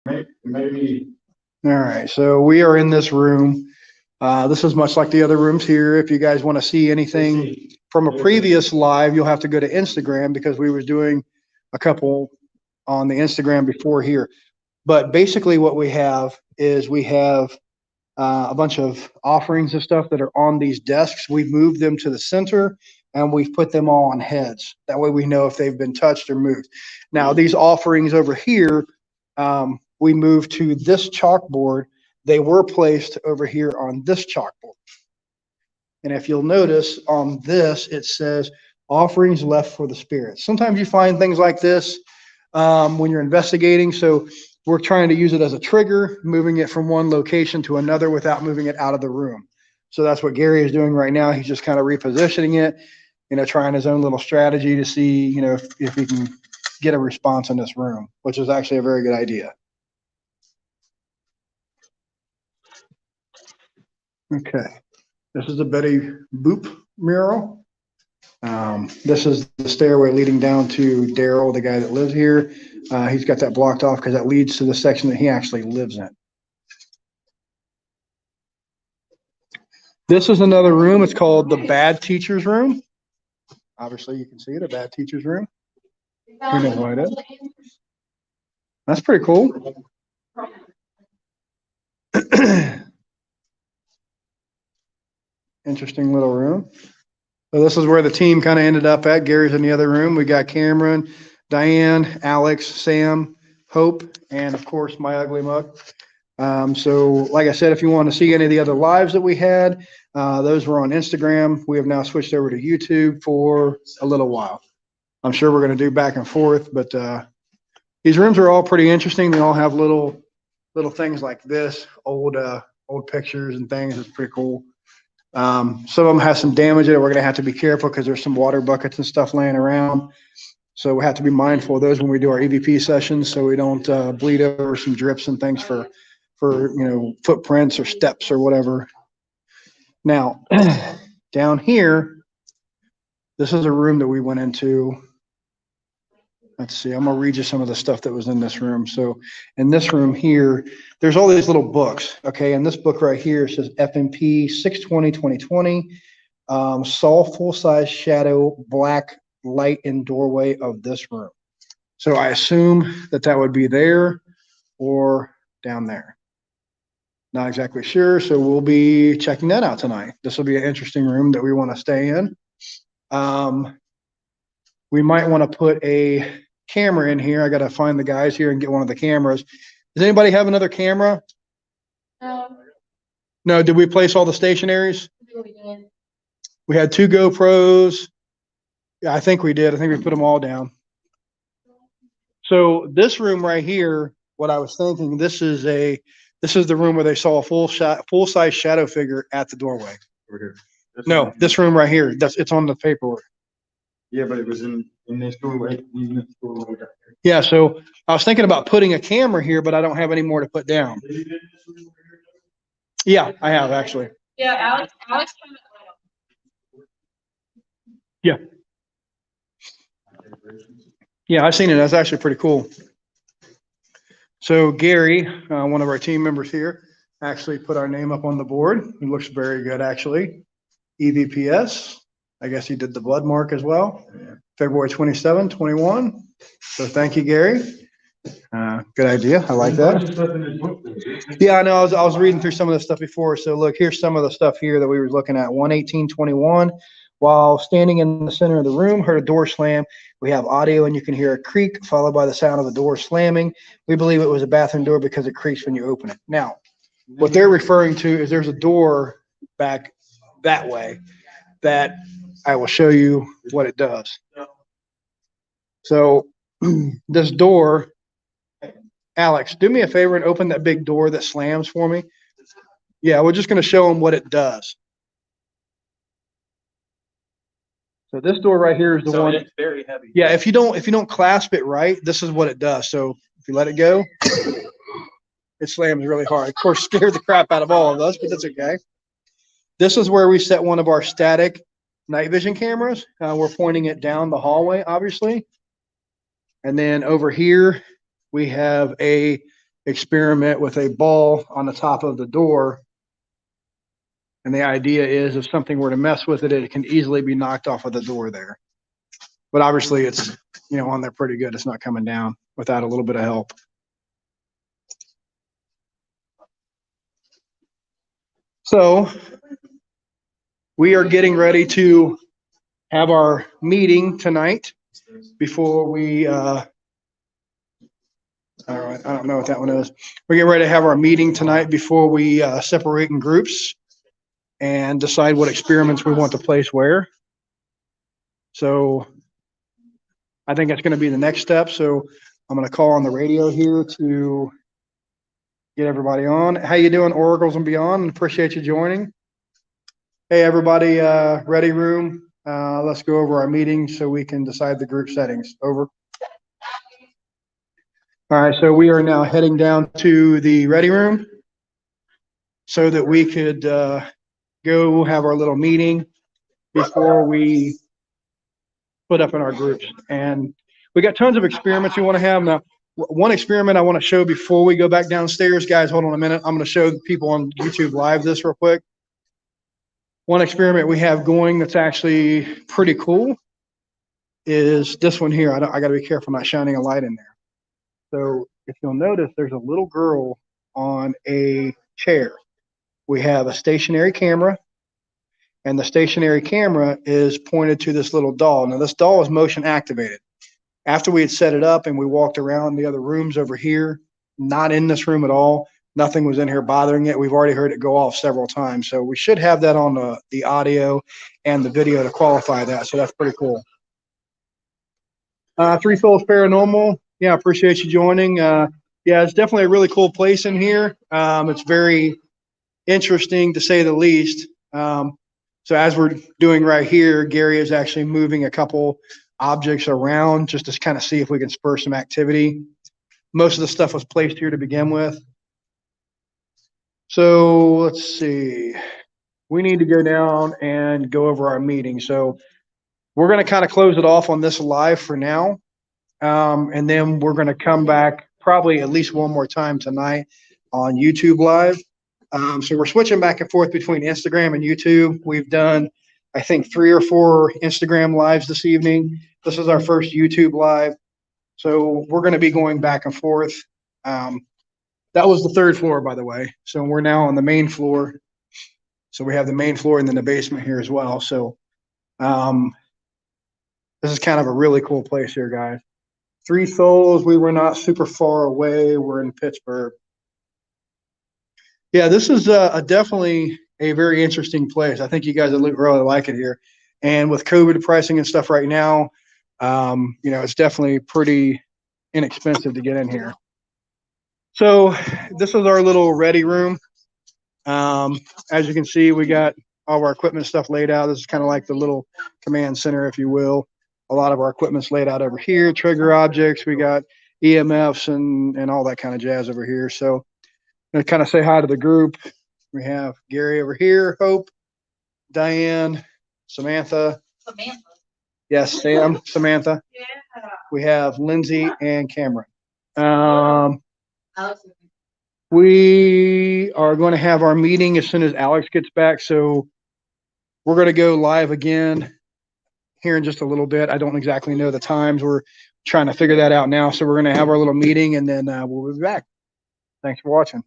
Maybe. All right, so we are in this room. This is much like the other rooms here. If you guys want to see anything from a previous live, you'll have to go to Instagram because we were doing a couple on the Instagram before here. But basically what we have is we have a bunch of offerings and stuff that are on these desks. We've moved them to the center and we've put them all on heads. That way we know if they've been touched or moved. Now these offerings over here, we moved to this chalkboard. They were placed over here on this chalkboard. And if you'll notice on this, it says offerings left for the spirits. Sometimes you find things like this when you're investigating. So we're trying to use it as a trigger, moving it from one location to another without moving it out of the room. So that's what Gary is doing right now. He's just kind of repositioning it, trying his own little strategy to see, if he can get a response in this room, which is actually a very good idea. Okay, this is the E.V.P.S mural. This is the stairway leading down to Daryl, the guy that lives here. He's got that blocked off because that leads to the section that he actually lives in. This is another room. It's called the Bad Teacher's Room. Obviously, you can see it, a bad teacher's room. Who knows what it is? That's pretty cool. Interesting little room. So this is where the team kind of ended up at. Gary's in the other room. We got Cameron, Diane, Alex, Sam, Hope, and of course my ugly mug. So like I said, if you want to see any of the other lives that we had, those were on Instagram. We have now switched over to YouTube for a little while. I'm sure we're going to do back and forth, but these rooms are all pretty interesting. They all have little things like this, old pictures and things. It's pretty cool. Some of them have some damage in it. We're going to have to be careful because there's some water buckets and stuff laying around. So we have to be mindful of those when we do our E.V.P. sessions so we don't bleed over some drips and things for footprints or steps or whatever. Now, down here, this is a room that we went into. Let's see, I'm going to read you some of the stuff that was in this room. So in this room here, there's all these little books, okay? And this book right here says E.V.P. 6/20/2020, saw full-size shadow, black light in doorway of this room. So I assume that would be there or down there. Not exactly sure, so we'll be checking that out tonight. This will be an interesting room that we want to stay in. We might want to put a camera in here. I got to find the guys here and get one of the cameras. Does anybody have another camera? No, did we place all the stationaries? We had 2 GoPros. Yeah, I think we did. I think we put them all down. So this room right here, what I was thinking, this is the room where they saw a full-size shadow figure at the doorway. Over here. No, this room right here. It's on the paperwork. Yeah, but it was in this doorway. Yeah, so I was thinking about putting a camera here, but I don't have any more to put down. Yeah, I have actually. Yeah, Alex. Yeah. Yeah, I've seen it. That's actually pretty cool. So Gary, one of our team members here, actually put our name up on the board. It looks very good, actually. E.V.P.S. I guess he did the blood mark as well. February 27, 21. So thank you, Gary. Good idea. I like that. Yeah, I know. I was reading through some of the stuff before. So look, here's some of the stuff here that we were looking at. 1/18/21. While standing in the center of the room, heard a door slam. We have audio and you can hear a creak followed by the sound of the door slamming. We believe it was a bathroom door because it creaks when you open it. Now, what they're referring to is there's a door back that way that I will show you what it does. So this door, Alex, do me a favor and open that big door that slams for me. Yeah, we're just going to show them what it does. So this door right here is the one. It's very heavy. Yeah, if you don't clasp it right, this is what it does. So if you let it go, it slams really hard. Of course, scared the crap out of all of us, but that's okay. This is where we set one of our static night vision cameras. We're pointing it down the hallway, obviously. And then over here, we have a experiment with a ball on the top of the door. And the idea is if something were to mess with it, it can easily be knocked off of the door there. But obviously it's, on there pretty good. It's not coming down without a little bit of help. So we are getting ready to have our meeting tonight before we, all right, I don't know what that one is. We're getting ready to have our meeting tonight before we separate in groups and decide what experiments we want to place where. So I think that's going to be the next step. So I'm going to call on the radio here to get everybody on. How you doing, Oracles and Beyond? Appreciate you joining. Hey, everybody, ready room. Let's go over our meeting so we can decide the group settings. Over. All right, so we are now heading down to the ready room so that we could go have our little meeting before we put up in our groups. And we got tons of experiments we want to have. Now, one experiment I want to show before we go back downstairs, guys, hold on a minute. I'm going to show people on YouTube Live this real quick. One experiment we have going that's actually pretty cool is this one here. I got to be careful not shining a light in there. So if you'll notice, there's a little girl on a chair. We have a stationary camera, and the stationary camera is pointed to this little doll. Now, this doll is motion activated. After we had set it up and we walked around the other rooms over here, not in this room at all, nothing was in here bothering it. We've already heard it go off several times. So we should have that on the audio and the video to qualify that. So that's pretty cool. Three Souls Paranormal. Yeah, appreciate you joining. Yeah, it's definitely a really cool place in here. It's very interesting to say the least. So as we're doing right here, Gary is actually moving a couple objects around just to kind of see if we can spur some activity. Most of the stuff was placed here to begin with. So let's see. We need to go down and go over our meeting. So we're going to kind of close it off on this live for now. And then we're going to come back probably at least one more time tonight on YouTube Live. So we're switching back and forth between Instagram and YouTube. We've done, I think, 3 or 4 Instagram Lives this evening. This is our first YouTube Live. So we're going to be going back and forth. That was the 3rd floor, by the way. So we're now on the main floor. So we have the main floor and then the basement here as well. So this is kind of a really cool place here, guys. Three Souls, we were not super far away. We're in Pittsburgh. Yeah, this is definitely a very interesting place. I think you guys would really like it here. And with COVID pricing and stuff right now, it's definitely pretty inexpensive to get in here. So this is our little ready room. As you can see, we got all of our equipment stuff laid out. This is kind of like the little command center, if you will. A lot of our equipment's laid out over here, trigger objects. We got EMFs and all that kind of jazz over here. So I'm going to kind of say hi to the group. We have Gary over here, Hope, Diane, Samantha. Yes, Sam, Samantha. Yeah. We have Lindsay and Cameron. We are going to have our meeting as soon as Alex gets back. So we're going to go live again here in just a little bit. I don't exactly know the times. We're trying to figure that out now. So we're going to have our little meeting and then we'll be back. Thanks for watching.